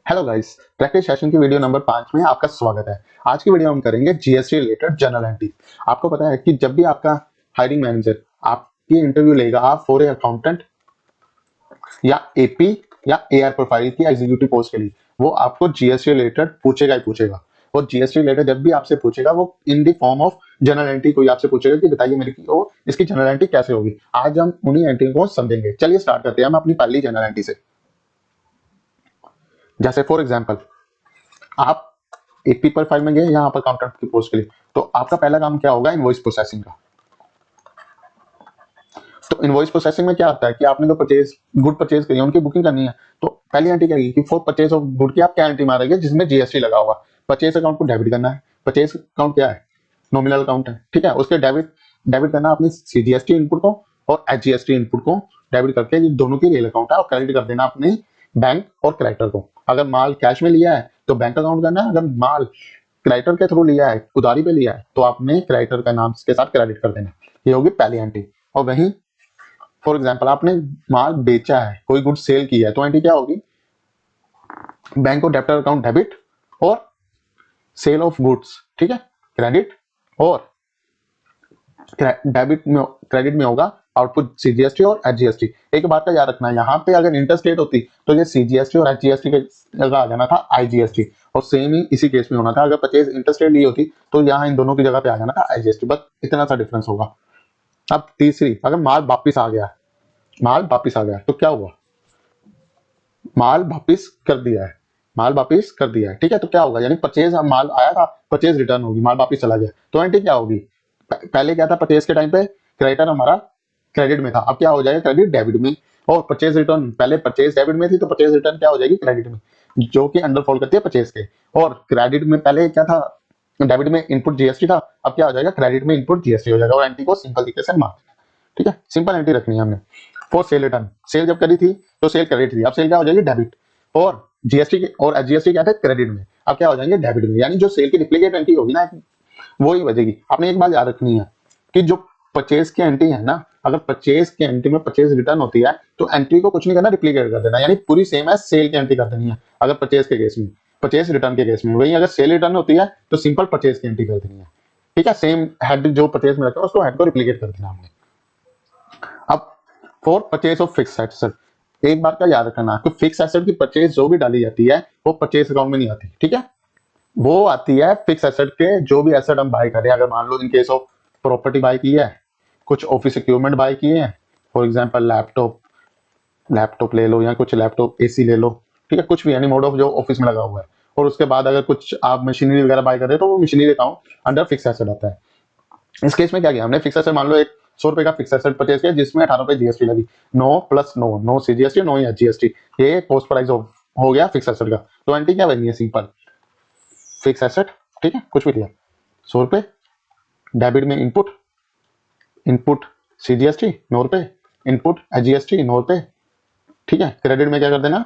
Hello guys, practice session की video number 5 में आपका स्वागत है। आज की वीडियो हम करेंगे जीएसटी रिलेटेड जनरल एंट्री। आपको पता है कि जब भी आपका हायरिंग मैनेजर आपकी इंटरव्यू लेगा, आप फॉर ए अकाउंटेंट या एपी या एआर प्रोफाइल की एग्जीक्यूटिव पोस्ट के लिए, वो आपको जीएसटी रिलेटेड पूछेगा ही पूछेगा। और जीएसटी रिलेटेड जब भी आपसे पूछेगा, वो in the form of general entry कोई आपसे पूछेगा कि बताइए मेरी वो इसकी जनरल एंट्री कैसे होगी। आज हम उन्हीं एंट्री को समझेंगे। चलिए स्टार्ट करते हैं हम अपनी पहली जनरल एंट्री से। जैसे फॉर एग्जाम्पल आप एपी पर फाइल में गए यहाँ पर अकाउंटेंट की पोस्ट के लिए, तो आपका पहला काम क्या होगा? इनवॉइस प्रोसेसिंग का। तो इनवॉइस प्रोसेसिंग में क्या आता है कि आपने जो गुड परचेज करी है, उनकी बुकिंग करनी है। तो पहली एंट्री क्या कि फॉर परचेज ऑफ गुड की आप क्या एंट्री मारेंगे जिसमें जीएसटी लगा होगा। परचेज अकाउंट को डेबिट करना है। परचेज अकाउंट क्या है? नॉमिनल अकाउंट है, ठीक है। उसके डेबिट डेबिट करना अपनी सीजीएसटी इनपुट को और एचजीएसटी इनपुट को डेबिट करके, ये दोनों की रियल अकाउंट है, और क्रेडिट कर देना अपने बैंक और क्रेडिटर को। अगर माल कैश में लिया है तो बैंक अकाउंट करना है। अगर माल क्रेडिटर के थ्रू लिया है, उधारी पे लिया है, तो आपने क्रेडिटर का नाम के साथ क्रेडिट कर देना। ये होगी पहली एंट्री। और वहीं फॉर एग्जाम्पल आपने माल बेचा है, कोई गुड सेल किया है, तो एंट्री क्या होगी? बैंक और डेबिटर अकाउंट डेबिट और सेल ऑफ गुड्स, ठीक है, क्रेडिट। और डेबिट में क्रेडिट में होगा आउटपुट सीजीएसटी और एचजीएसटी। एक बात का याद रखना, यहाँ पे अगर इंटरस्टेट होती तो ये सीजीएसटी और एचजीएसटी के जगह आ जाना था आईजीएसटी, और सेम ही इसी केस में होना था। अगर परचेज इंटरस्टेट ली होती तो यहाँ इन दोनों की जगह पे आ जाना था आईजीएसटी। बस इतना सा डिफरेंस होगा। अब तीसरी, अगर माल वापिस आ गया, तो क्या हुआ? माल वापिस कर दिया है, ठीक है। तो क्या होगा? यानी परचेज माल आया था, परचेज रिटर्न होगी, माल वापिस चला गया, तो एंट्री क्या होगी? पहले क्या था? परचेज के टाइम पे क्रेडिटर हमारा क्रेडिट में था, अब क्या हो जाएगा? क्रेडिट डेबिट में। और परचेज रिटर्न, पहले परचेज डेबिट में थी, तो परचेज रिटर्न क्या हो जाएगी? क्रेडिट में, जो कि अंडर फॉल करती है परचेज के। और क्रेडिट में पहले क्या था? डेबिट में इनपुट जीएसटी था, अब क्या हो जाएगा? क्रेडिट में इनपुट जीएसटी हो जाएगा। और एंट्री को सिंपल तरीके से मार्क, ठीक है, सिंपल एंट्री रखनी है हमने। फॉर सेल रिटर्न, सेल जब करी थी तो सेल क्रेडिट थी, अब सेल क्या हो जाएगी? डेबिट। और जीएसटी और एचजीएसटी क्या थे? क्रेडिट में, अब क्या हो जाएंगे? डेबिट में। यानी जो सेल की रिप्लीकेट एंट्री होगी ना, वो ही बचेगी। आपने एक बात याद रखनी है कि जो परचेज की एंट्री है ना, अगर परचेज की एंट्री में परचेज रिटर्न होती है तो एंट्री को कुछ नहीं करना, रिप्लीकेट कर देना, यानी पूरी सेम है सेल की एंट्री कर देनी है। अगर परचेज के केस में, परचेज रिटर्न के केस में वही, अगर सेल रिटर्न होती है तो सिंपल परचेज की एंट्री कर देनी है, ठीक है। सेम हेड जो परचेज में रखा है उसको हेड को रिप्लीकेट कर देना हमने। अब for purchase of fix asset, एक बात का याद रखना कि फिक्स एसेट की परचेज जो भी डाली जाती है वो परचेज अकाउंट में नहीं आती, ठीक है। वो आती है फिक्स एसेट के, जो भी एसेट हम बाय करें। अगर मान लो in case of property buy की है, कुछ ऑफिस इक्विपमेंट बाय किए हैं, फॉर एग्जांपल लैपटॉप ले लो, या कुछ लैपटॉप एसी ले लो, ठीक है, कुछ भी, यानी मोड ऑफ जो ऑफिस में लगा हुआ है। और उसके बाद अगर कुछ आप मशीनरी वगैरह बाय कर रहे हो तो वो machinery account under fix asset आता है। इस केस में क्या किया हमने? फिक्स एसेट, मान लो एक 100 रुपए का फिक्स एसेट परचेज किया जिसमें 18 रुपए जीएसटी लगी। No plus no, no CGST, no SGST, ये कॉस्ट प्राइस हो गया फिक्स एसेट का। तो एंट्री क्या बनी है? सिंपल फिक्स एसेट, ठीक है, कुछ भी दिया, 100 रुपए, डेबिट में इनपुट, सीजीएसटी 9 रुपए, इनपुट एचजीएसटी 9 रुपए, ठीक है। क्रेडिट में क्या कर देना?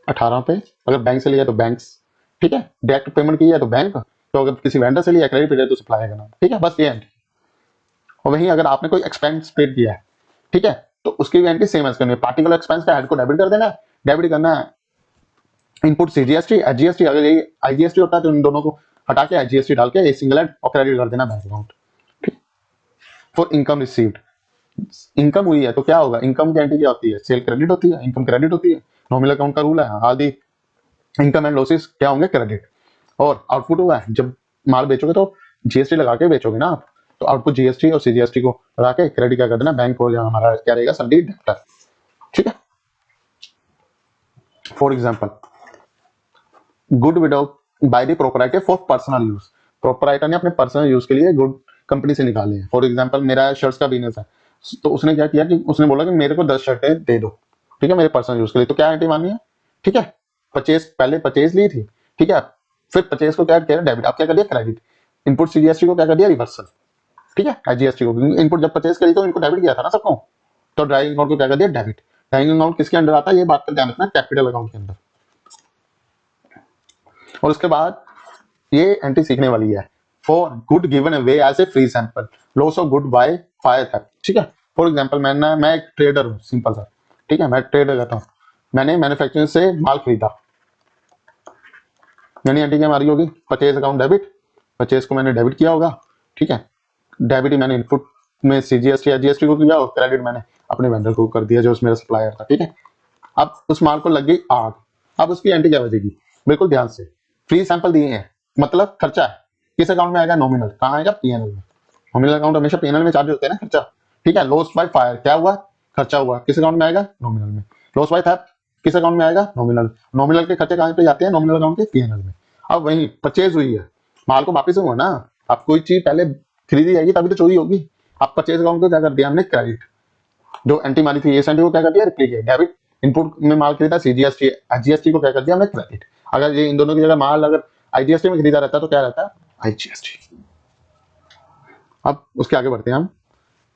18 रुपए। अगर बैंक से लिया तो बैंक, ठीक है, डायरेक्ट पेमेंट की है तो बैंक, तो अगर किसी वेंडर से लिया क्रेडिट पे तो सप्लायर का नाम, ठीक है, बस ये एंट्री। और वहीं अगर आपने कोई एक्सपेंस पेड किया है, ठीक है, तो उसकी भी एंट्री सेम है करनी है। पार्टिकुलर एक्सपेंस का हेड को डेबिट कर देना है, डेबिट करना है इनपुट सीजीएसटी, एचजीएसटी। अगर ये आईजीएसटी होता है तो इन दोनों को हटा के एचजीएसटी डाल के एक सिंगल हेड और क्रेडिट कर देना बैंक अकाउंट, ठीक। फॉर इनकम रिसीव्ड, इनकम हुई है तो क्या होगा? इनकम की एंट्री क्या होती है? सेल क्रेडिट होती है, इनकम क्रेडिट होती है। नॉमिनल अकाउंट का रूल है, आदि इनकम एंड लॉसेस क्या होंगे? क्रेडिट। और आउटपुट हुआ है, जब माल बेचोगे तो जीएसटी लगा के बेचोगे ना आप, तो आउटपुट जीएसटी और सीजीएसटी को लगा के क्रेडिट क्या कर देना बैंक को, जहां हमारा क्या रहेगा? सभी डेबिटर, ठीक है। For example good without by the proprietor for personal use, proprietor ने अपने पर्सनल यूज के लिए गुड कंपनी से निकाले हैं। फॉर एग्जांपल मेरा शर्ट्स का बिजनेस है, तो उसने क्या किया कि उसने बोला कि मेरे को 10 शर्टें दे दो, ठीक है, मेरे पर्सनल यूज के लिए। तो क्या एंट्री मानी है? ठीक है, परचेज, पहले परचेज ली थी, ठीक है, फिर परचेज को क्या किया? डेबिट। अब क्या कर दिया? क्रेडिट। इनपुट सीजीएसटी को क्या कर दिया? रिवर्सल, ठीक है, एचजीएसटी को। इनपुट जब परचेज करी तो इनको डेबिट किया था ना सबको, तो ड्राइंग अकाउंट को क्या कर दिया? डेबिट। ड्राइंग अकाउंट किसके अंडर आता है? ये बात का ध्यान रखना, कैपिटल अकाउंट के अंदर। और उसके बाद ये एंट्री सीखने वाली है, for good given away as a free sample, loss of good by fire theft, ठीक है। फॉर एग्जांपल मैं एक ट्रेडर हूँ, सिंपल सा, ठीक है, मैं ट्रेडर रहता हूँ, मैंने मैन्युफैक्चरिंग से माल खरीदा, यानी एंटी क्या हमारी होगी, परचेज अकाउंट डेबिट, परचेज को मैंने डेबिट किया होगा, ठीक है, डेबिट ही मैंने इनपुट में सीजीएसटी या जीएसटी को किया और क्रेडिट मैंने अपने वेंडर को कर दिया जो मेरा सप्लायर था, ठीक है। अब उस माल को लग गई आग, अब उसकी एंटी क्या बचेगी, बिल्कुल ध्यान से, फ्री सैंपल दिए हैं, मतलब खर्चा है, किस अकाउंट में आएगा, नॉमिनल, कहाँ आएगा, पीएनएल में, नॉमिनल अकाउंट हमेशा पीएनएल में चार्ज होते हैं ना खर्चा, ठीक है। लॉस बाय फायर क्या हुआ, खर्चा हुआ, किस अकाउंट में आएगा, नॉमिनल में। लॉस बाय थेफ्ट किस अकाउंट में आएगा, नॉमिनल, नॉमिनल के खर्चे कहाँ पे जाते हैं, नॉमिनल अकाउंट के पीएनएल में। अब वही परचेज हुई है, माल को वापिस हुआ ना, अब कोई चीज पहले खरीदी जाएगी तभी तो चोरी होगी। अब परचेज अकाउंट को क्या कर दिया हमने, क्रेडिट, जो एंटी मारी थी एस एंटी को क्या कर दिया, रिप्लीकेट, डेबिट, इनपुट में माल खरीदा सीजीएसटी, जीएसटी को क्या कर दिया हमने, क्रेडिट। अगर ये इन दोनों की जगह माल अगर आईजीएसटी में खरीदा रहता तो क्या रहता, आईजीएसटी। अब उसके आगे बढ़ते हैं हम,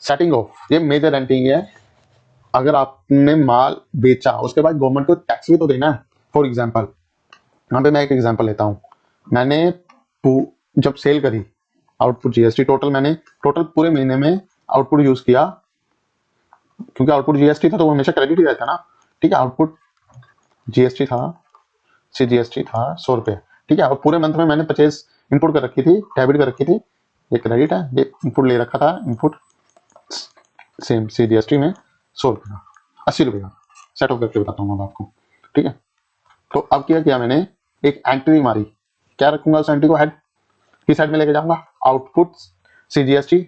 सेटिंग ऑफ, ये मेजर एंटी है, अगर आपने माल बेचा उसके बाद गवर्नमेंट को टैक्स भी तो देना है। फॉर एग्जांपल यहाँ पे मैं एक एग्जांपल लेता हूँ, मैंने जब सेल करी आउटपुट जीएसटी, टोटल पूरे महीने में आउटपुट यूज किया, क्योंकि आउटपुट जीएसटी था तो वो हमेशा क्रेडिट ही रहता ना, ठीक है। आउटपुट जीएसटी था, सीजीएसटी था 100 रुपये, ठीक है। और पूरे मंथ में मैंने परचेज इनपुट कर रखी थी, डेबिट कर रखी थी, ये क्रेडिट है, ये इनपुट ले रखा था, इनपुट सेम सीजीएसटी में 100 रुपये का, 80 रुपये का, सेट ऑफ करके बताता हूँ अब आपको, ठीक है। तो अब क्या किया मैंने, एक एंट्री मारी, क्या रखूंगा उस एंट्री को, हेड की साइड में लेके जाऊंगा, आउटपुट सीजीएसटी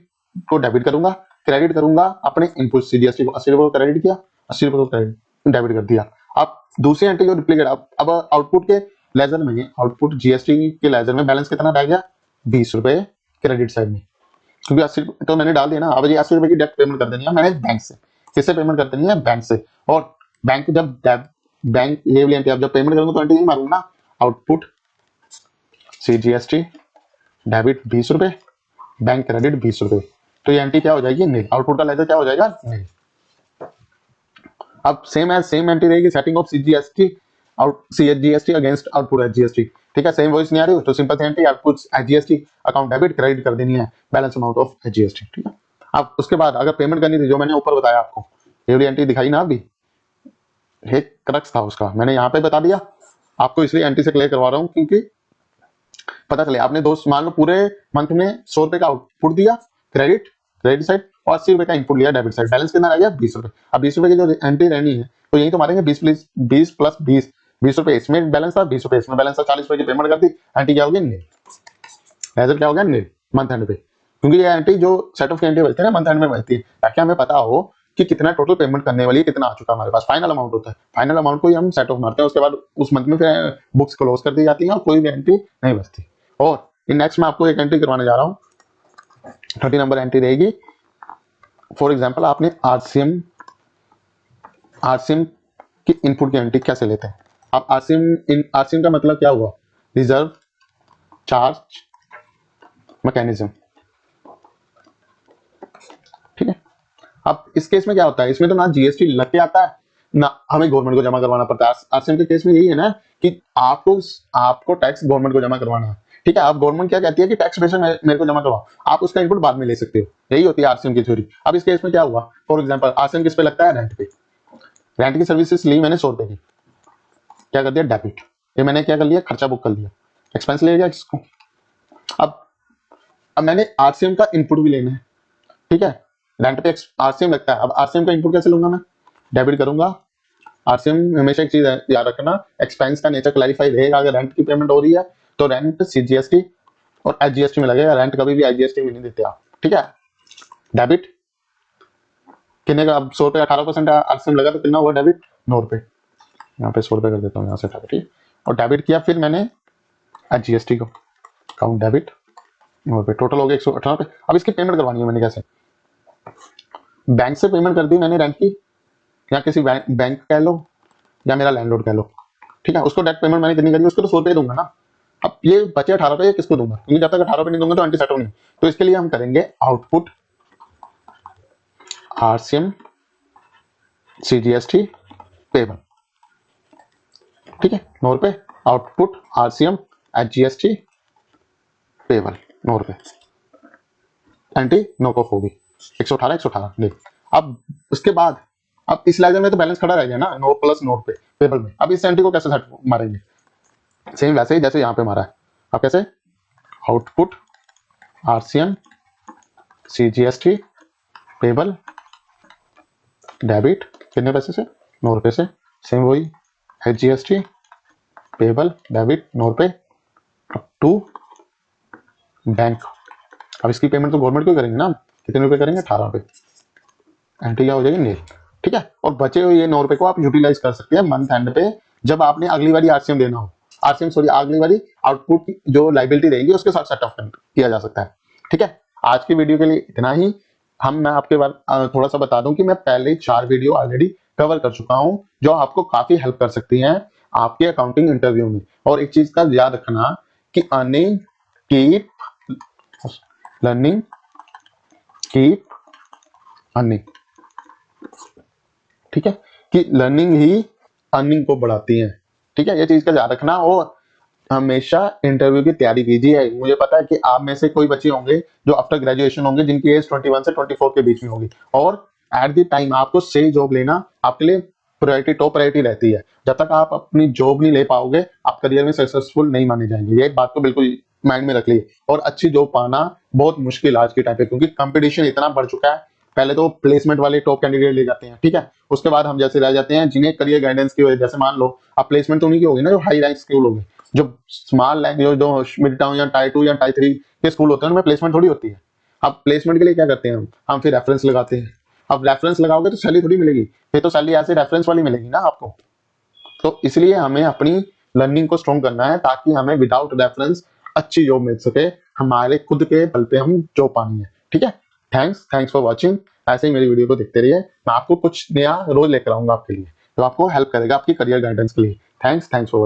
को डेबिट करूंगा, क्रेडिट करूंगा अपने इनपुट सीजीएसटी को, 80 रुपये को क्रेडिट किया, 80 रुपये को क्रेडिट डेबिट कर दिया। अब दूसरी एंट्री को रिप्लीकेट, अब आउटपुट के लेजर में, आउटपुट जीएसटी के लेजर में बैलेंस कितना रह गया, 20 रुपये क्रेडिट साइड में, क्योंकि 80 तो मैंने डाल दिया ना। अब ये 80 रुपये की डेट पेमेंट कर देनी है मैंने बैंक से, किससे पेमेंट कर देनी है, बैंक से। और बैंक जब बैंक ये वाली एंट्री जब पेमेंट करूंगा तो एंट्री नहीं मारूंगा ना, आउटपुट सीजीएसटी डेबिट 20 रुपये, बैंक क्रेडिट 20 रुपये, तो ये एंट्री क्या हो जाएगी, नील, आउटपुट का लेजर क्या हो जाएगा, नील। अब सेम एंट्री रहेगी, setting off CGST out CGST against output HGST, ठीक है। सेम वॉइस नहीं आ रही तो सिंपल सी entry, output HGST account debit, credit कर देनी है बैलेंस अमाउंट ऑफ एचजीएसटी, ठीक है। अब उसके बाद अगर पेमेंट करनी थी, जो मैंने ऊपर बताया आपको, ये वाली एंट्री दिखाई ना अभी, एक क्रक्स था उसका, मैंने यहाँ पे बता दिया आपको, इसलिए एंट्री से क्लियर करवा रहा हूँ, क्योंकि पता चले आपने दोस्त मान लो पूरे मंथ में 100 रुपए का आउटपुट दिया, क्रेडिट साइड, और 80 रुपए का इनपुट लिया डेबिट साइड, बैलेंस कितना रह गया, 20 रुपए। अब 20 रुपए की जो एंट्री रहनी है तो यही तो मारेंगे, 20 प्लस 20 रुपए इसमें बैलेंस था, 20 रुपए इसमें बैलेंस था, 40 रुपए की पेमेंट कर दी, एंट्री क्या होगी, नील, लेजर क्या हो गया, नील, मंथ एंड पे। क्योंकि ये एंट्री जो सेट ऑफ एंट्री बचती है ना, मंथ एंड में बचती है, ताकि हमें पता हो कि कितना टोटल पेमेंट करने वाली है, कितना आ चुका हमारे पास, फाइनल अमाउंट होता है, फाइनल अमाउंट को ही हम सेट ऑफ मारते हैं, उसके बाद उस मंथ में फिर बुक्स क्लोज कर दी जाती है और कोई भी एंट्री नहीं बचती। और नेक्स्ट मैं आपको एक एंट्री करवाने जा रहा हूँ, 30 नंबर एंट्री रहेगी। फॉर एग्जांपल आपने आरसीएम की इनपुट की एंट्री कैसे लेते हैं। अब आरसीएम का मतलब क्या हुआ, रिजर्व चार्ज मैकेनिज्म, ठीक है। अब इस केस में क्या होता है, इसमें तो ना जीएसटी लग के आता है ना हमें गवर्नमेंट को जमा करवाना पड़ता है। आरसीएम के केस में यही है ना कि आपको टैक्स गवर्नमेंट को जमा करवाना है, ठीक है। अब गवर्नमेंट क्या कहती है कि टैक्स बेशक मेरे को जमा करवाओ, आप उसका इनपुट बाद में ले सकते हो, यही होती है आरसीएम की थ्योरी। अब इस केस में क्या हुआ, फॉर एग्जांपल आरसीएम किस पे लगता है, रेंट पे, रेंट की सर्विसेज ली मैंने 100 रुपए की, क्या कर दिया, डेबिट, ये मैंने क्या कर लिया, खर्चा बुक कर लिया, एक्सपेंस ले लिया इसको। अब मैंने आरसीएम का इनपुट भी लेना है, ठीक है, रेंट पे आरसीएम लगता है। अब आरसीएम का इनपुट कैसे लूंगा मैं, डेबिट करूंगा। आरसीएम हमेशा एक चीज याद रखना, एक्सपेंस का नेचर क्लैरिफाई रहेगा, अगर रेंट की पेमेंट हो रही है तो रेंट सीजीएसटी और एचजीएसटी में लगेगा, रेंट कभी भी आईजीएसटी में नहीं देते आप, ठीक है। डेबिट कितने का, अब 100 रुपये 18% आरसीएम लगा तो कितना हुआ डेबिट, 9 रुपये, यहाँ पे 100 रुपये कर देता हूँ यहाँ से, ठीक। और डेबिट किया फिर मैंने एचजीएसटी को, अकाउंट डेबिट 9 रुपये, टोटल हो गया 118 रुपये। अब इसकी पेमेंट करवानी है मैंने कैसे, बैंक से पेमेंट कर दी मैंने रेंट की, या किसी बैंक कह लो या मेरा लैंडलॉर्ड कह लो, ठीक है। उसको डेट पेमेंट मैंने कितनी करी, उसको तो 100 रुपये दूंगा ना। अब ये बचे 18 रुपये किसको दूंगा, क्योंकि जब तक 18 रुपये नहीं दूंगा तो एंटी सेट नहीं। तो इसके लिए हम करेंगे आउटपुट आरसीएम सीजीएसटी पेबल, ठीक है, 9 रुपये, आउटपुट आरसीएम एचजीएसटी पेबल 9 रुपये, एंटी नॉक ऑफ होगी 118 देख। अब उसके बाद अब इस लेजर में तो बैलेंस खड़ा रह गया ना, 9 प्लस 9 रुपये पेबल में। अब इस एंट्री को कैसे सेट मारेंगे, सेम वैसे ही जैसे यहाँ पे हमारा है। अब कैसे output RCM CGST payable debit कितने पैसे से 9 रुपए से, सेम वही एचजीएसटी पेबल डेबिट 9 रुपए टू बैंक। अब इसकी पेमेंट तो गवर्नमेंट को करेंगे ना, कितने रुपए करेंगे 18 रुपए, एंट्री क्या हो जाएगी नील। ठीक है, और बचे हुए ये 9 रुपए को आप यूटिलाइज कर सकते हैं मंथ एंड पे, जब आपने अगली बारी आरसीएम देना हो, आरसीएम सॉरी अगली बारी आउटपुट की जो लाइबिलिटी रहेगी उसके साथ सेट ऑफ किया जा सकता है। ठीक है, आज की वीडियो के लिए इतना ही। मैं आपके बाद थोड़ा सा बता दूं कि मैं पहले 4 वीडियो ऑलरेडी कवर कर चुका हूं जो आपको काफी हेल्प कर सकती हैं आपके अकाउंटिंग इंटरव्यू में। और एक चीज का याद रखना कि earning keep learning keep earning. ठीक है, कि लर्निंग ही अर्निंग को बढ़ाती है। ठीक है, ये चीज का याद रखना। और हमेशा इंटरव्यू की तैयारी कीजिए। मुझे पता है कि आप में से कोई बच्चे होंगे जो आफ्टर ग्रेजुएशन होंगे जिनकी एज 21 से 24 के बीच में होगी, और एट द टाइम आपको सही जॉब लेना आपके लिए प्रायोरिटी, टॉप प्रायोरिटी रहती है। जब तक आप अपनी जॉब नहीं ले पाओगे आप करियर में सक्सेसफुल नहीं माने जाएंगे। ये बात को बिल्कुल माइंड में रख लीजिए। और अच्छी जॉब पाना बहुत मुश्किल आज के टाइम पे, क्योंकि कंपटीशन इतना बढ़ चुका है। पहले तो प्लेसमेंट वाले टॉप कैंडिडेट ले जाते हैं, ठीक है, उसके बाद हम जैसे रह जाते हैं जिन्हें करियर गाइडेंस की वजह, जैसे मान लो अब प्लेसमेंट तो उन्हीं की होगी ना जो हाई रैंक स्कूल होगी। जो स्मॉल रैंक जो मिड टाउन या टायर 2 या टायर 3 के स्कूल होते हैं उनमें प्लेसमेंट थोड़ी होती है। अब प्लेसमेंट के लिए क्या करते हैं हम फिर रेफरेंस लगाते हैं। अब रेफरेंस लगाओगे तो सैलरी थोड़ी मिलेगी, फिर तो सैलरी ऐसे रेफरेंस वाली मिलेगी ना आपको। तो इसलिए हमें अपनी लर्निंग को स्ट्रॉन्ग करना है ताकि हमें विदाउट रेफरेंस अच्छी जॉब मिल सके, हमारे खुद के बल पे हम जॉब पानी है। ठीक है, थैंक्स फॉर वॉचिंग। ऐसे ही मेरी वीडियो को देखते रहिए, मैं आपको कुछ नया रोज लेकर आऊंगा आपके लिए, तो आपको हेल्प करेगा आपकी करियर गाइडेंस के लिए। Thanks for